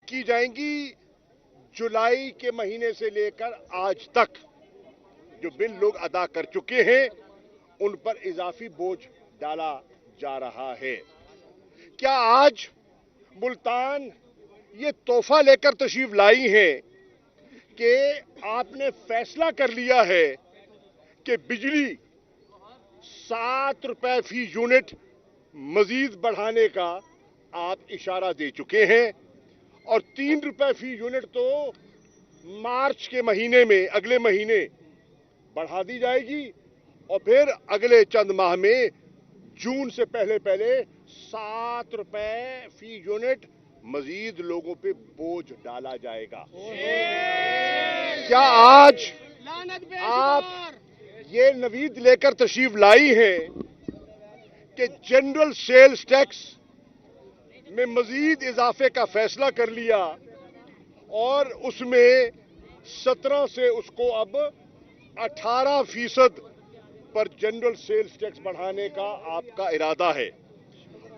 की जाएंगी। जुलाई के महीने से लेकर आज तक जो बिल लोग अदा कर चुके हैं उन पर इजाफी बोझ डाला जा रहा है। क्या आज मुल्तान ये तोहफा लेकर तशरीफ लाई है कि आपने फैसला कर लिया है कि बिजली 7 रुपए फी यूनिट मजीद बढ़ाने का आप इशारा दे चुके हैं और 3 रुपए फी यूनिट तो मार्च के महीने में अगले महीने बढ़ा दी जाएगी और फिर अगले चंद माह में जून से पहले पहले 7 रुपए फी यूनिट मजीद लोगों पे बोझ डाला जाएगा। क्या आज आप ये नवीद लेकर तशरीफ लाई हैं कि जनरल सेल्स टैक्स में मजीद इजाफे का फैसला कर लिया और उसमें 17 से उसको अब 18% पर जनरल सेल्स टैक्स बढ़ाने का आपका इरादा है।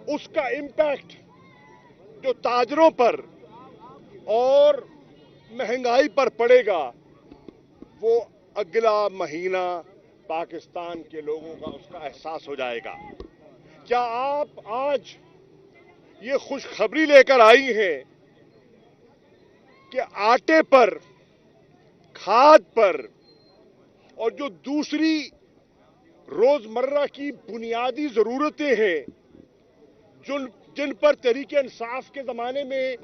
उसका इम्पैक्ट जो ताजरों पर और महंगाई पर पड़ेगा वो अगला महीना पाकिस्तान के लोगों का उसका एहसास हो जाएगा। क्या आप आज ये खुशखबरी लेकर आई हैं कि आटे पर, खाद पर और जो दूसरी रोजमर्रा की बुनियादी जरूरतें हैं जिन पर तहरीक इंसाफ के जमाने में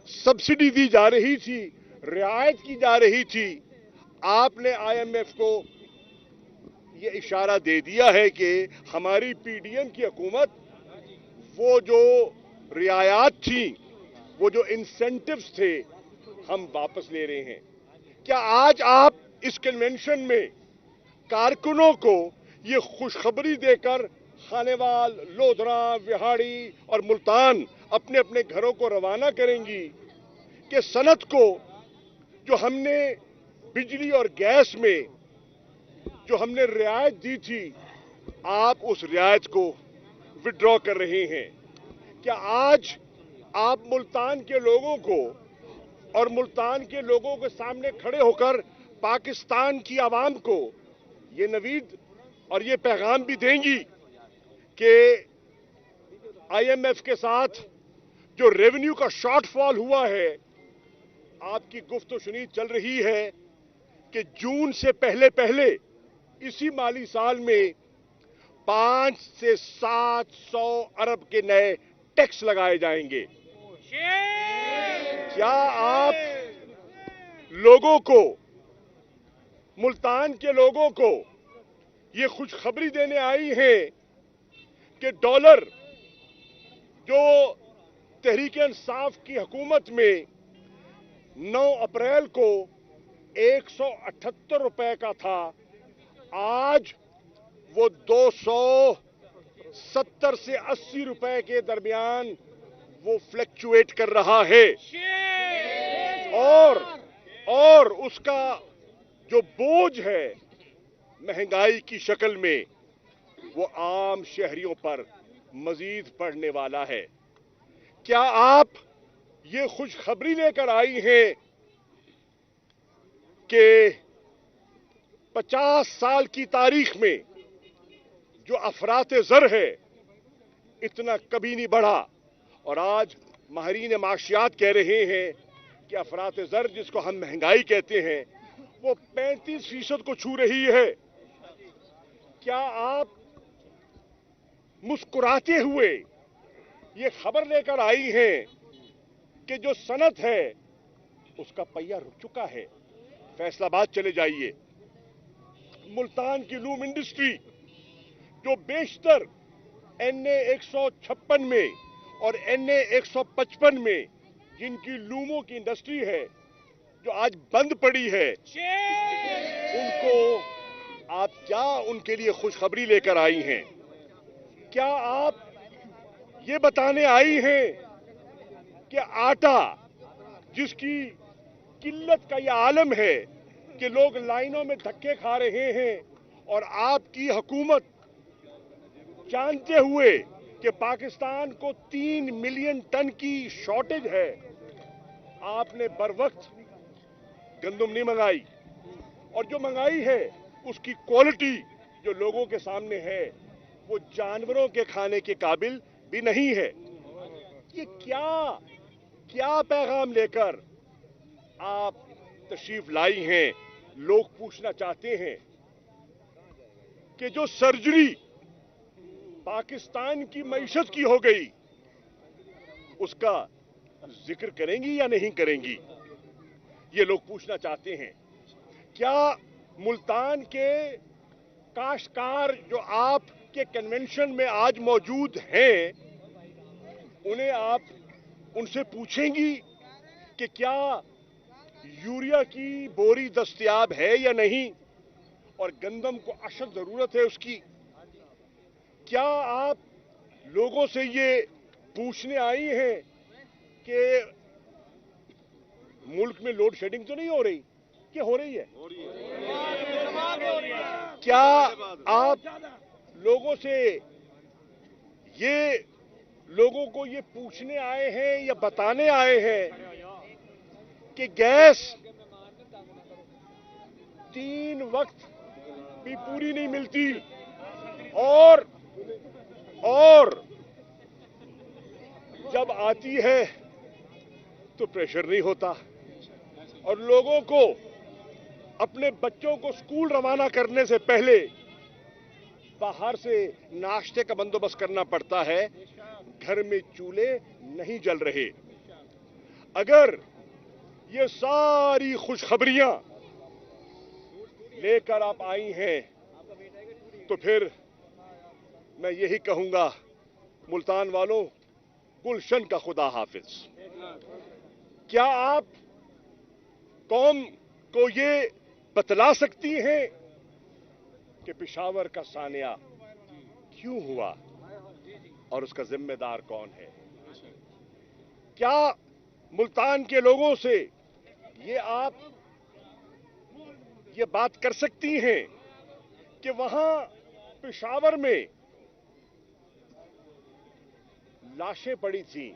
सब्सिडी दी जा रही थी, रियायत की जा रही थी, आपने आईएमएफ को ये इशारा दे दिया है कि हमारी पीडीएम की हुकूमत वो जो रियायत थी, वो जो इंसेंटिव्स थे, हम वापस ले रहे हैं। क्या आज आप इस कन्वेंशन में कारकुनों को ये खुशखबरी देकर खानेवाल, लोधरा, विहाड़ी और मुल्तान अपने अपने घरों को रवाना करेंगी कि सनत को जो हमने बिजली और गैस में जो हमने रियायत दी थी, आप उस रियायत को विड्रॉ कर रहे हैं? क्या आज आप मुल्तान के लोगों को और मुल्तान के लोगों के सामने खड़े होकर पाकिस्तान की आवाम को ये नवीद और ये पैगाम भी देंगी कि आईएमएफ के साथ जो रेवेन्यू का शॉर्टफॉल हुआ है, आपकी गुफ्तगू चल रही है कि जून से पहले पहले इसी माली साल में 5 से 700 अरब के नए टैक्स लगाए जाएंगे। क्या आप लोगों को, मुल्तान के लोगों को ये खुशखबरी देने आई हैं कि डॉलर जो तहरीक इंसाफ की हुकूमत में 9 अप्रैल को 178 रुपए का था, आज वो 270 से 80 रुपए के दरमियान वो फ्लक्चुएट कर रहा है और उसका जो बोझ है महंगाई की शक्ल में वो आम शहरियों पर मजीद पड़ने वाला है। क्या आप ये खुशखबरी लेकर आई हैं कि 50 साल की तारीख में जो अफराते ज़र है इतना कभी नहीं बढ़ा और आज माहिरीन माशियात कह रहे हैं कि अफराते ज़र जिसको हम महंगाई कहते हैं वो 35% को छू रही है। क्या आप मुस्कुराते हुए ये खबर लेकर आई हैं कि जो सनत है उसका पहिया रुक चुका है? फैसलाबाद चले जाइए, मुल्तान की लूम इंडस्ट्री जो बेशतर NA 156 में और NA 155 में जिनकी लूमों की इंडस्ट्री है जो आज बंद पड़ी है, उनको आप क्या उनके लिए खुशखबरी लेकर आई हैं? क्या आप ये बताने आई हैं कि आटा जिसकी किल्लत का यह आलम है कि लोग लाइनों में धक्के खा रहे हैं और आपकी हुकूमत जानते हुए कि पाकिस्तान को 3 मिलियन टन की शॉर्टेज है, आपने बर वक्त गंदम नहीं मंगाई, और जो मंगाई है उसकी क्वालिटी जो लोगों के सामने है वो जानवरों के खाने के काबिल भी नहीं है। ये क्या पैगाम लेकर आप तशरीफ लाई हैं? लोग पूछना चाहते हैं कि जो सर्जरी पाकिस्तान की मईशत की हो गई उसका जिक्र करेंगी या नहीं करेंगी, ये लोग पूछना चाहते हैं। क्या मुल्तान के काश्तकार जो आपके कन्वेंशन में आज मौजूद हैं उन्हें आप उनसे पूछेंगी कि क्या यूरिया की बोरी दस्तयाब है या नहीं, और गंदम को अशद जरूरत है उसकी? क्या आप लोगों से ये पूछने आई हैं कि मुल्क में लोड शेडिंग तो नहीं हो रही, कि हो रही है? क्या आप लोगों को ये पूछने आए हैं या बताने आए हैं कि गैस 3 वक्त भी पूरी नहीं मिलती, और जब आती है तो प्रेशर नहीं होता, और लोगों को अपने बच्चों को स्कूल रवाना करने से पहले बाहर से नाश्ते का बंदोबस्त करना पड़ता है, घर में चूल्हे नहीं जल रहे। अगर ये सारी खुशखबरियां लेकर आप आई हैं तो फिर मैं यही कहूंगा, मुल्तान वालों, गुलशन का खुदा हाफिज। क्या आप कौम को ये बतला सकती हैं कि पेशावर का सानिया क्यों हुआ और उसका जिम्मेदार कौन है? क्या मुल्तान के लोगों से आप ये बात कर सकती हैं कि वहां पेशावर में लाशें पड़ी थी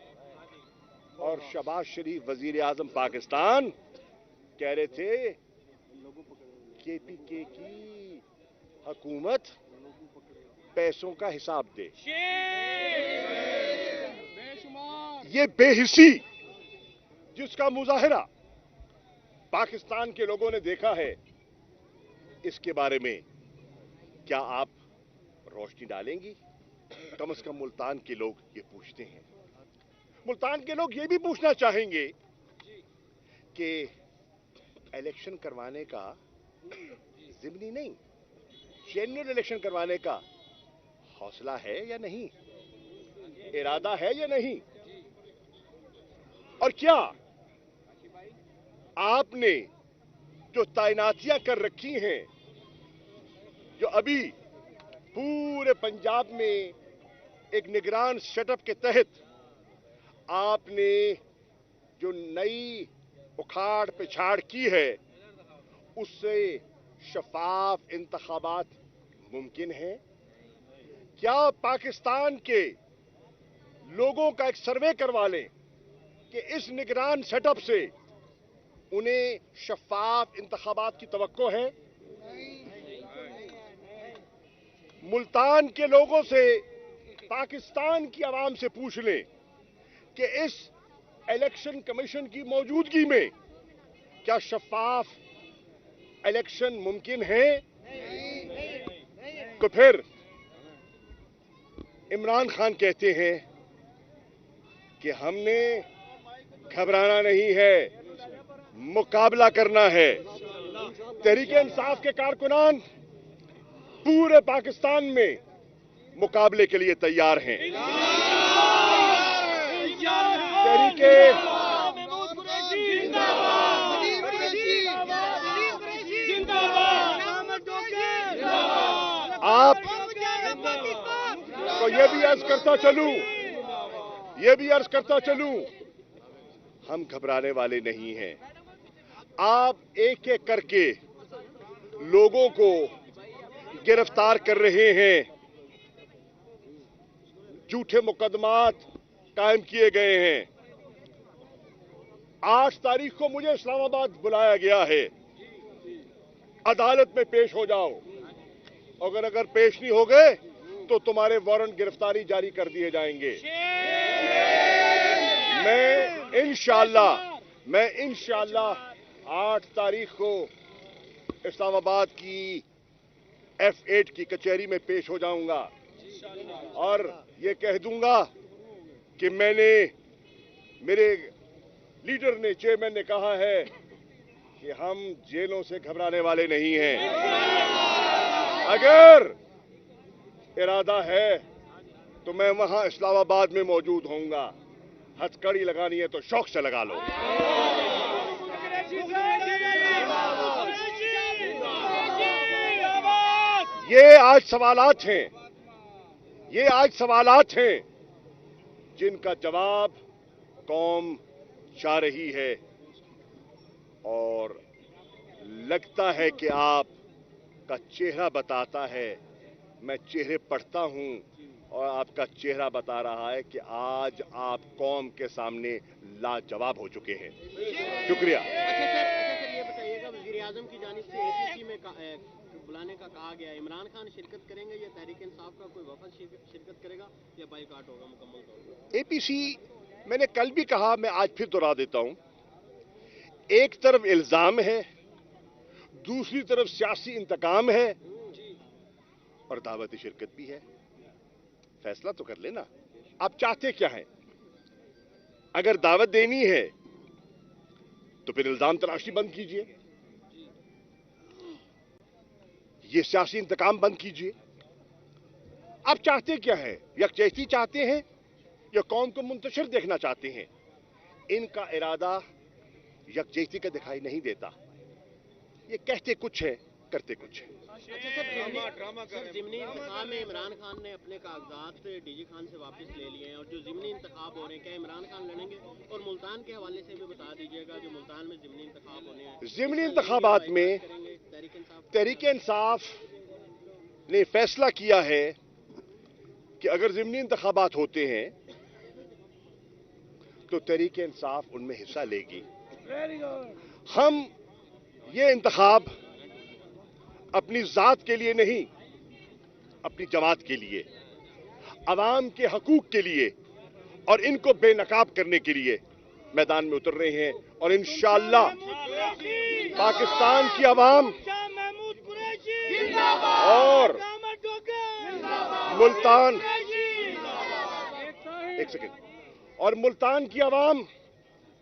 और शहबाज शरीफ वजीर आजम पाकिस्तान कह रहे थे केपीके की हुकूमत पैसों का हिसाब दे? ये बेहिसी जिसका मुजाहिरा पाकिस्तान के लोगों ने देखा है, इसके बारे में क्या आप रोशनी डालेंगी? कम से कम मुल्तान के लोग ये पूछते हैं। मुल्तान के लोग ये भी पूछना चाहेंगे कि इलेक्शन करवाने का ज़िमनी नहीं, जेन्युइन इलेक्शन करवाने का हौसला है या नहीं, इरादा है या नहीं, और क्या आपने जो तैनातियां कर रखी हैं, जो अभी पूरे पंजाब में एक निगरान सेटअप के तहत आपने जो नई उखाड़ पिछाड़ की है, उससे शफाफ इंतखाबात मुमकिन है? क्या पाकिस्तान के लोगों का एक सर्वे करवा लें कि इस निगरान सेटअप से उन्हें शफाफ इंतखाबात की तवक्को है? मुल्तान के लोगों से, पाकिस्तान की आवाम से पूछ लें कि इस इलेक्शन कमीशन की मौजूदगी में क्या शफाफ इलेक्शन मुमकिन है? तो फिर इमरान खान कहते हैं कि हमने घबराना नहीं है, मुकाबला करना है। तहरीक इंसाफ के कारकुनान पूरे पाकिस्तान में मुकाबले के लिए तैयार हैं। आप तो ये भी अर्ज करता चलूं, हम घबराने वाले नहीं हैं। आप एक एक करके लोगों को गिरफ्तार कर रहे हैं, झूठे मुकदमात कायम किए गए हैं। 8 तारीख को मुझे इस्लामाबाद बुलाया गया है, अदालत में पेश हो जाओ, अगर पेश नहीं हो गए तो तुम्हारे वारंट गिरफ्तारी जारी कर दिए जाएंगे। मैं इंशाअल्लाह 8 तारीख को इस्लामाबाद की F8 की कचहरी में पेश हो जाऊंगा और ये कह दूंगा कि मेरे लीडर ने, चेयरमैन ने कहा है कि हम जेलों से घबराने वाले नहीं हैं। अगर इरादा है तो मैं वहां इस्लामाबाद में मौजूद होऊंगा। हथकड़ी लगानी है तो शौक से लगा लो। ये आज सवालात हैं जिनका जवाब कौम चाह रही है और लगता है कि आपका चेहरा बताता है, मैं चेहरे पढ़ता हूं और आपका चेहरा बता रहा है कि आज आप कौम के सामने लाजवाब हो चुके हैं। शुक्रिया। अच्छा सर, ये बताइएगा, वज़ीर-ए-आज़म की जानिब से APC में बुलाने का कहा गया, इमरान खान शिरकत करेंगे या तहरीक इंसाफ का कोई वफद शिरकत करेगा या बाइकाट होगा मुकम्मल तौर पर? APC, मैंने कल भी कहा, मैं आज फिर दोहरा देता हूं, एक तरफ इल्जाम है, दूसरी तरफ सियासी इंतकाम है और दावत शिरकत भी है। फैसला तो कर लेना, आप चाहते क्या हैं? अगर दावत देनी है तो फिर इल्जाम तराशी बंद कीजिए, ये सियासी इंतकाम बंद कीजिए। आप चाहते क्या हैं? यकजहती चाहते हैं या कौम को मुंतशिर देखना चाहते हैं? इनका इरादा यकजहती का दिखाई नहीं देता। ये कहते कुछ है, करते कुछ है। अच्छा सर, ज़िमनी इंतखाब में इमरान खान ने अपने कागजात डीजी खान से वापस ले लिए हैं और जो ज़िमनी इंतखाब हो रहे हैं, क्या इमरान खान लड़ेंगे? और मुल्तान के हवाले से भी बता दीजिएगा, जो मुल्तान में ज़िमनी इंतखाब होने हैं, ज़िमनी इंतखाबात में तहरीक इंसाफ ने फैसला किया है कि अगर ज़िमनी इंतखाबात होते हैं तो तहरीक इंसाफ उनमें हिस्सा लेगी। हम ये इंतखाब अपनी जात के लिए नहीं, अपनी जमात के लिए, अवाम के हकूक के लिए और इनको बेनकाब करने के लिए मैदान में उतर रहे हैं और इंशाअल्लाह पाकिस्तान की अवाम और मुल्तान की अवाम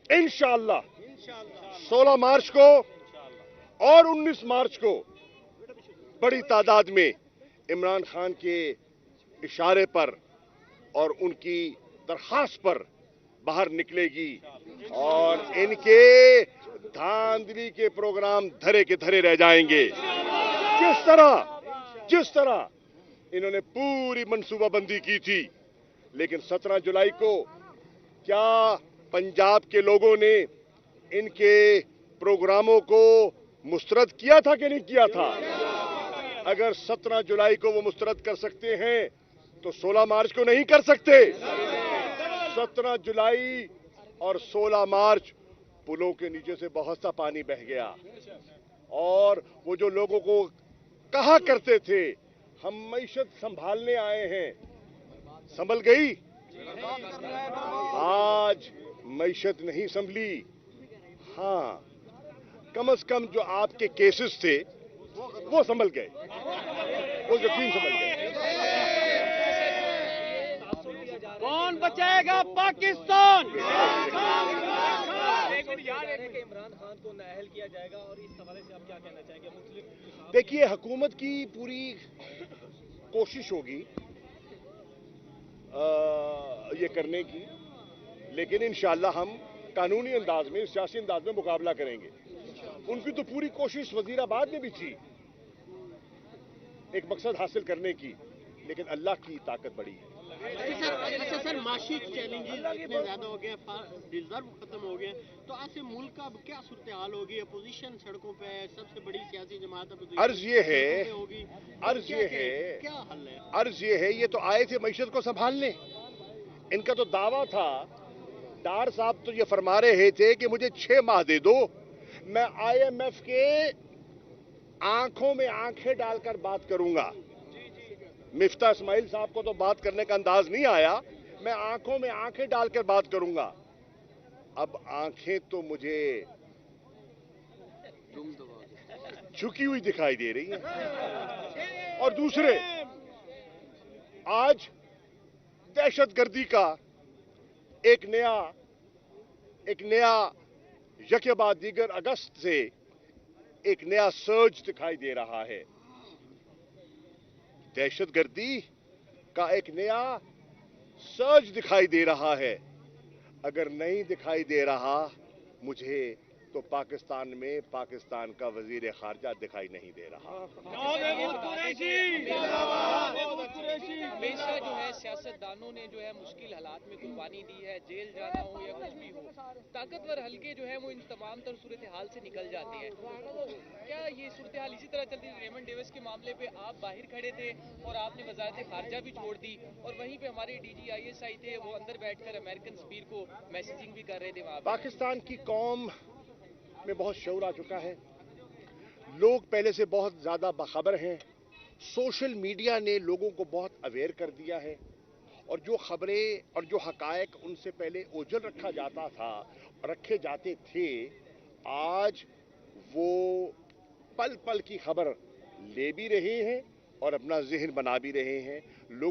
इंशाअल्लाह 16 मार्च को और 19 मार्च को बड़ी तादाद में इमरान खान के इशारे पर और उनकी दरखास्त पर बाहर निकलेगी और इनके धांधली के प्रोग्राम धरे के धरे रह जाएंगे। जिस तरह इन्होंने पूरी मंसूबाबंदी की थी, लेकिन 17 जुलाई को क्या पंजाब के लोगों ने इनके प्रोग्रामों को मुस्तरद किया था कि नहीं किया था? अगर 17 जुलाई को वो मुस्तरद कर सकते हैं तो 16 मार्च को नहीं कर सकते। 17 जुलाई और 16 मार्च पुलों के नीचे से बहुत सा पानी बह गया और वो जो लोगों को कहा करते थे हम मईशत संभालने आए हैं, संभल गई? आज मईशत नहीं संभली। हाँ, कम से कम जो आपके केसेस थे वो संभल गए, वो यकीन संभल गए। कौन बचाएगा पाकिस्तान? इमरान खान को नाअहल किया जाएगा और इस हवाले से आप क्या कहना चाहेंगे? देखिए, हुकूमत की पूरी कोशिश होगी ये करने की, लेकिन इंशाअल्लाह हम कानूनी अंदाज में, सियासी अंदाज में मुकाबला करेंगे। उनकी तो पूरी कोशिश वजीराबाद में भी थी एक मकसद हासिल करने की, लेकिन अल्लाह की ताकत बड़ी है। अच्छा सर, माशी चैलेंजेस इतने ज्यादा हो गए, रिजर्व खत्म हो गए, तो ऐसे मुल्क का क्या सूरत हाल होगी? अपोजिशन सड़कों पे, सबसे बड़ी सियासी जमात अर्ज ये है, क्या हल है? अर्ज ये है, ये तो आए थे मईशत को संभालने। इनका तो दावा था डार साहब तो ये फरमा रहे थे कि मुझे 6 माह दे दो, मैं IMF के आंखों में आंखें डालकर बात करूंगा। मिफ्ता इस्माइल साहब को तो बात करने का अंदाज नहीं आया, मैं आंखों में आंखें डालकर बात करूंगा। अब आंखें तो मुझे झुकी हुई दिखाई दे रही हैं। और दूसरे, आज दहशतगर्दी का एक नया यके बाद दीगर अगस्त से एक नया सर्ज दिखाई दे रहा है। दहशतगर्दी का एक नया सर्ज दिखाई दे रहा है। अगर नहीं दिखाई दे रहा मुझे, तो पाकिस्तान में पाकिस्तान का वजीर खारजा दिखाई नहीं दे रहा। हमेशा जो है सियासतदानों ने जो है मुश्किल हालात में कुर्बानी दी है, जेल जाना हो या कुछ भी हो, ताकतवर हल्के जो है वो इन तमाम तर सूरत हाल से निकल जाते हैं। क्या ये सूरत हाल इसी तरह चलती थी? रेमंड डेविस के मामले पे आप बाहर खड़े थे और आपने वजारत खारजा भी छोड़ दी, और वहीं पे हमारे DGISI थे, वो अंदर बैठकर अमेरिकन सफीर को मैसेजिंग भी कर रहे थे वहां पे। पाकिस्तान की कौम में बहुत शऊर आ चुका है। लोग पहले से बहुत ज्यादा बाखबर हैं। सोशल मीडिया ने लोगों को बहुत अवेयर कर दिया है, और जो खबरें और जो हकायक उनसे पहले ओझल रखा जाता था, रखे जाते थे, आज वो पल पल की खबर ले भी रहे हैं और अपना जहन बना भी रहे हैं। लोग